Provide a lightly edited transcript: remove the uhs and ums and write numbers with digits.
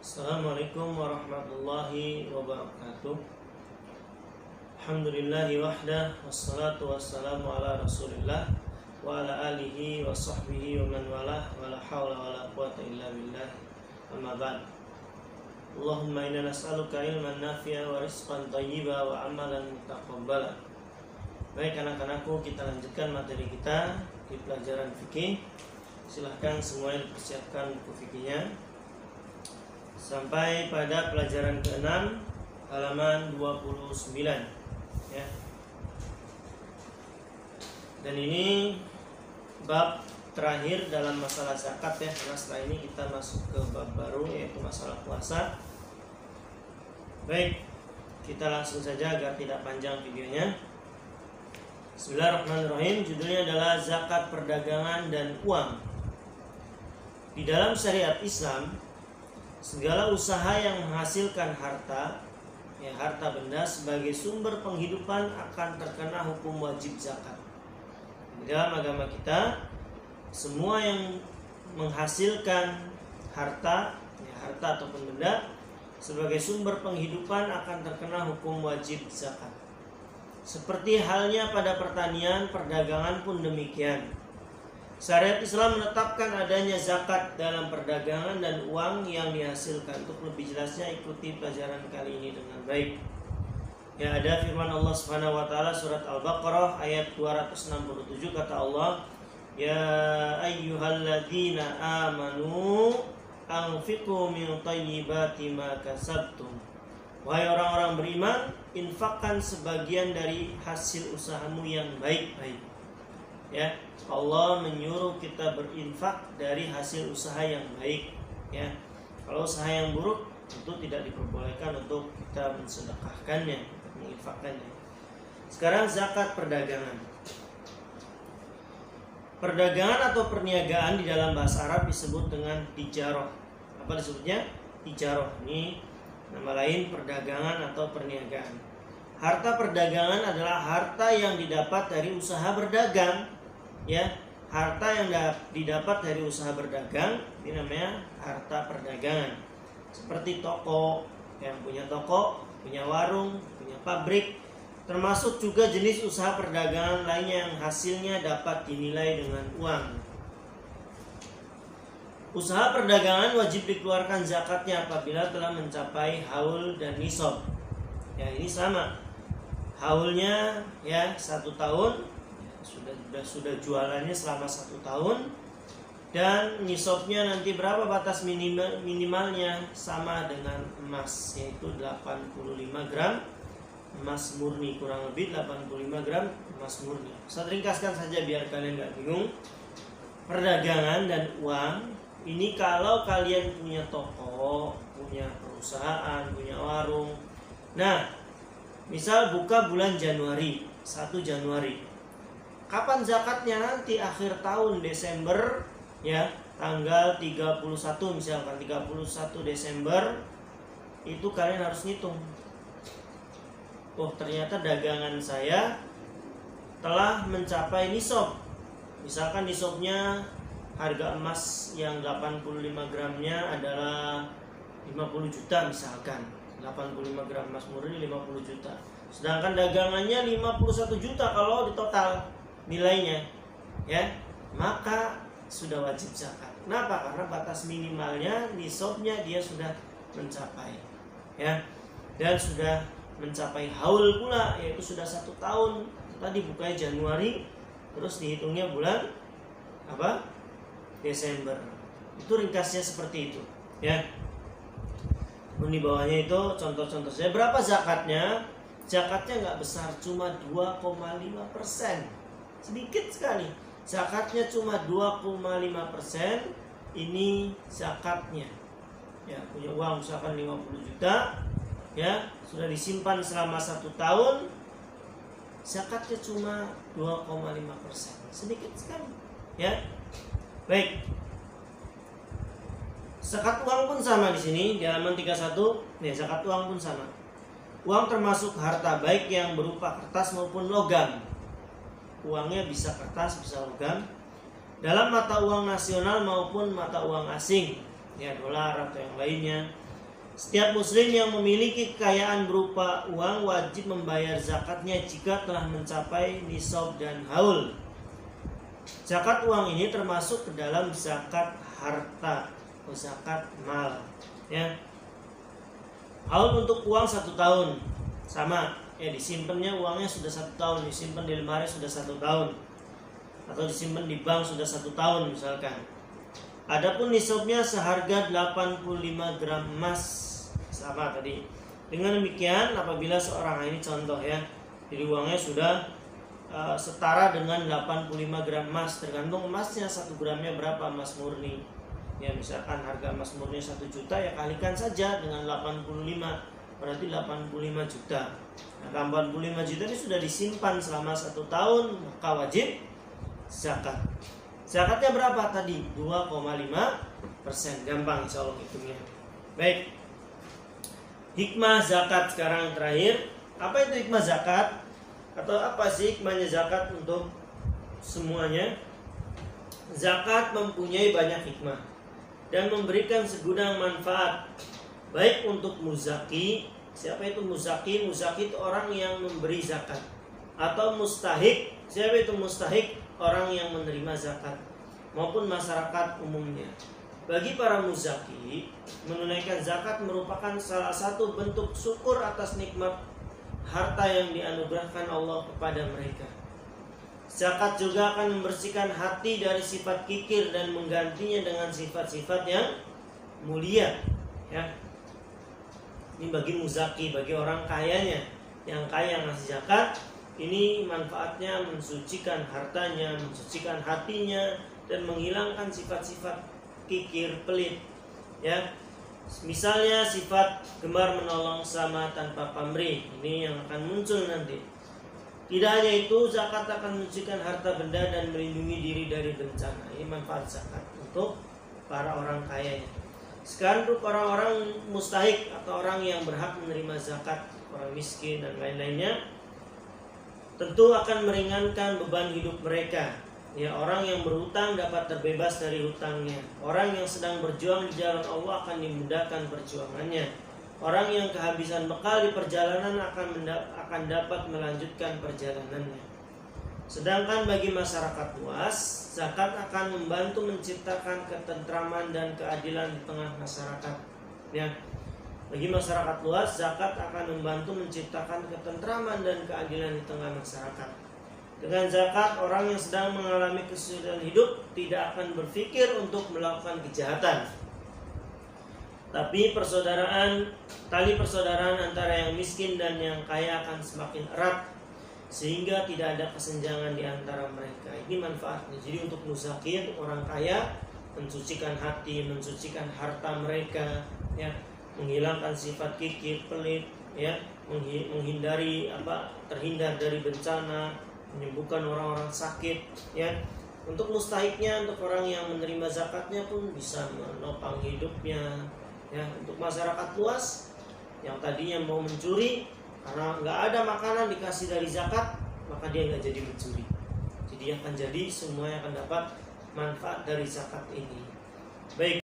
Assalamualaikum warahmatullahi wabarakatuh. Alhamdulillahi wahdah, wassalatu wassalamu ala rasulillah wa ala alihi wa sahbihi wa man walah, wa la hawla wa la quwata illa billah, amma ba'd. Allahumma inna nas'aluka ilman nafi'a wa rizqan thayyiba wa amalan mutaqabbala. Baik anak-anakku, kita lanjutkan materi kita di pelajaran fikih. Silahkan semuanya dipersiapkan buku fikihnya sampai pada pelajaran ke-6 halaman 29 ya. Dan ini bab terakhir dalam masalah zakat ya, karena setelah ini kita masuk ke bab baru yaitu masalah puasa. Baik, kita langsung saja agar tidak panjang videonya. Bismillahirrahmanirrahim. Judulnya adalah zakat perdagangan dan uang. Di dalam syariat Islam, segala usaha yang menghasilkan harta, harta benda sebagai sumber penghidupan akan terkena hukum wajib zakat. Di dalam agama kita, semua yang menghasilkan harta, harta ataupun benda sebagai sumber penghidupan akan terkena hukum wajib zakat. Seperti halnya pada pertanian, perdagangan pun demikian. Syariat Islam menetapkan adanya zakat dalam perdagangan dan uang yang dihasilkan. Untuk lebih jelasnya ikuti pelajaran kali ini dengan baik. Ya, ada firman Allah Subhanahu wa taala surat Al-Baqarah ayat 267, kata Allah, "Ya ayyuhalladzina amanu anfiqu min thayyibati ma kasabtum." Wahai orang-orang beriman, infakkan sebagian dari hasil usahamu yang baik-baik. Ya, Allah menyuruh kita berinfak dari hasil usaha yang baik ya. Kalau usaha yang buruk tentu tidak diperbolehkan untuk kita mensedekahkannya, menginfakkannya. Sekarang zakat perdagangan. Perdagangan atau perniagaan di dalam bahasa Arab disebut dengan tijarah. Apa disebutnya? Tijarah. Ini nama lain perdagangan atau perniagaan. Harta perdagangan adalah harta yang didapat dari usaha berdagang. Ya, harta yang didapat dari usaha berdagang ini namanya harta perdagangan. Seperti toko, yang punya toko, punya warung, punya pabrik, termasuk juga jenis usaha perdagangan lainnya yang hasilnya dapat dinilai dengan uang. Usaha perdagangan wajib dikeluarkan zakatnya apabila telah mencapai haul dan nisab. Ya, ini sama. Haulnya ya 1 tahun, sudah jualannya selama 1 tahun, dan nisabnya nanti berapa batas minimalnya sama dengan emas, yaitu 85 gram emas murni, kurang lebih 85 gram emas murni. Saya ringkaskan saja biar kalian gak bingung. Perdagangan dan uang ini kalau kalian punya toko, punya perusahaan, punya warung. Nah, misal buka bulan Januari, 1 Januari. Kapan zakatnya? Nanti akhir tahun Desember ya, tanggal 31 misalkan 31 Desember itu kalian harus ngitung. Oh, ternyata dagangan saya telah mencapai nisab. Misalkan nisabnya harga emas yang 85 gramnya adalah 50 juta misalkan. 85 gram emas murni 50 juta. Sedangkan dagangannya 51 juta kalau di total nilainya ya, maka sudah wajib zakat. Kenapa? Karena batas minimalnya nisabnya dia sudah mencapai ya, dan sudah mencapai haul pula, yaitu sudah 1 tahun. Tadi bukanya Januari, terus dihitungnya bulan apa? Desember. Itu ringkasnya seperti itu ya. Di bawahnya itu contoh-contoh saya. Berapa zakatnya? Zakatnya nggak besar, cuma 2,5%. Sedikit sekali. Zakatnya cuma 2,5%. Ini zakatnya. Ya, punya uang misalkan 50 juta, ya, sudah disimpan selama 1 tahun. Zakatnya cuma 2,5%. Sedikit sekali, ya. Baik. Zakat uang pun sama di sini di halaman 31. Ya, zakat uang pun sama. Uang termasuk harta baik yang berupa kertas maupun logam. Uangnya bisa kertas, bisa logam, dalam mata uang nasional maupun mata uang asing, ya dolar atau yang lainnya. Setiap muslim yang memiliki kekayaan berupa uang wajib membayar zakatnya jika telah mencapai nisab dan haul. Zakat uang ini termasuk ke dalam zakat harta atau zakat mal, ya. Haul untuk uang 1 tahun sama, ya, disimpannya uangnya sudah 1 tahun, disimpan di lemari sudah 1 tahun, atau disimpan di bank sudah 1 tahun misalkan. Adapun nisabnya seharga 85 gram emas, sama tadi. Dengan demikian apabila seorang, ini contoh ya, jadi uangnya sudah setara dengan 85 gram emas, tergantung emasnya 1 gramnya berapa emas murni. Ya, misalkan harga emas murni 1 juta, ya kalikan saja dengan 85, berarti 85 juta. Nah, 85 juta ini sudah disimpan selama 1 tahun, maka wajib zakat. Zakatnya berapa tadi? 2,5%. Gampang insya Allah hitungnya. Baik. Hikmah zakat sekarang terakhir. Apa itu hikmah zakat? Atau apa sih hikmahnya zakat untuk semuanya? Zakat mempunyai banyak hikmah dan memberikan segudang manfaat, baik untuk muzaki. Siapa itu muzaki? Muzaki itu orang yang memberi zakat. Atau mustahik. Siapa itu mustahik? Orang yang menerima zakat, maupun masyarakat umumnya. Bagi para muzaki, menunaikan zakat merupakan salah satu bentuk syukur atas nikmat harta yang dianugerahkan Allah kepada mereka. Zakat juga akan membersihkan hati dari sifat kikir dan menggantinya dengan sifat-sifat yang mulia, ya. Ini bagi muzaki, bagi orang kayanya, yang kaya ngasih zakat. Ini manfaatnya mensucikan hartanya, mensucikan hatinya, dan menghilangkan sifat-sifat kikir, pelit, ya. Misalnya sifat gemar menolong sama tanpa pamrih, ini yang akan muncul nanti. Tidak hanya itu, zakat akan mensucikan harta benda dan melindungi diri dari bencana. Ini manfaat zakat untuk para orang kaya. Sekarang untuk orang-orang mustahik atau orang yang berhak menerima zakat, orang miskin dan lain-lainnya, tentu akan meringankan beban hidup mereka. Ya, orang yang berhutang dapat terbebas dari hutangnya. Orang yang sedang berjuang di jalan Allah akan dimudahkan perjuangannya. Orang yang kehabisan bekal di perjalanan akan dapat melanjutkan perjalanannya. Sedangkan bagi masyarakat luas, zakat akan membantu menciptakan ketentraman dan keadilan di tengah masyarakat. Ya. Bagi masyarakat luas, zakat akan membantu menciptakan ketentraman dan keadilan di tengah masyarakat. Dengan zakat, orang yang sedang mengalami kesulitan hidup tidak akan berpikir untuk melakukan kejahatan. Tapi tali persaudaraan antara yang miskin dan yang kaya akan semakin erat, sehingga tidak ada kesenjangan di antara mereka. Ini manfaatnya. Jadi untuk muzaki, orang kaya, mensucikan hati, mensucikan harta mereka, ya, menghilangkan sifat kikir, pelit, ya, terhindar dari bencana, menyembuhkan orang-orang sakit, ya. Untuk mustahiknya, untuk orang yang menerima zakatnya pun bisa menopang hidupnya, ya. Untuk masyarakat luas yang tadinya mau mencuri, karena nggak ada makanan dikasih dari zakat, maka dia nggak jadi mencuri. Jadi akan jadi semuanya akan dapat manfaat dari zakat ini. Baik.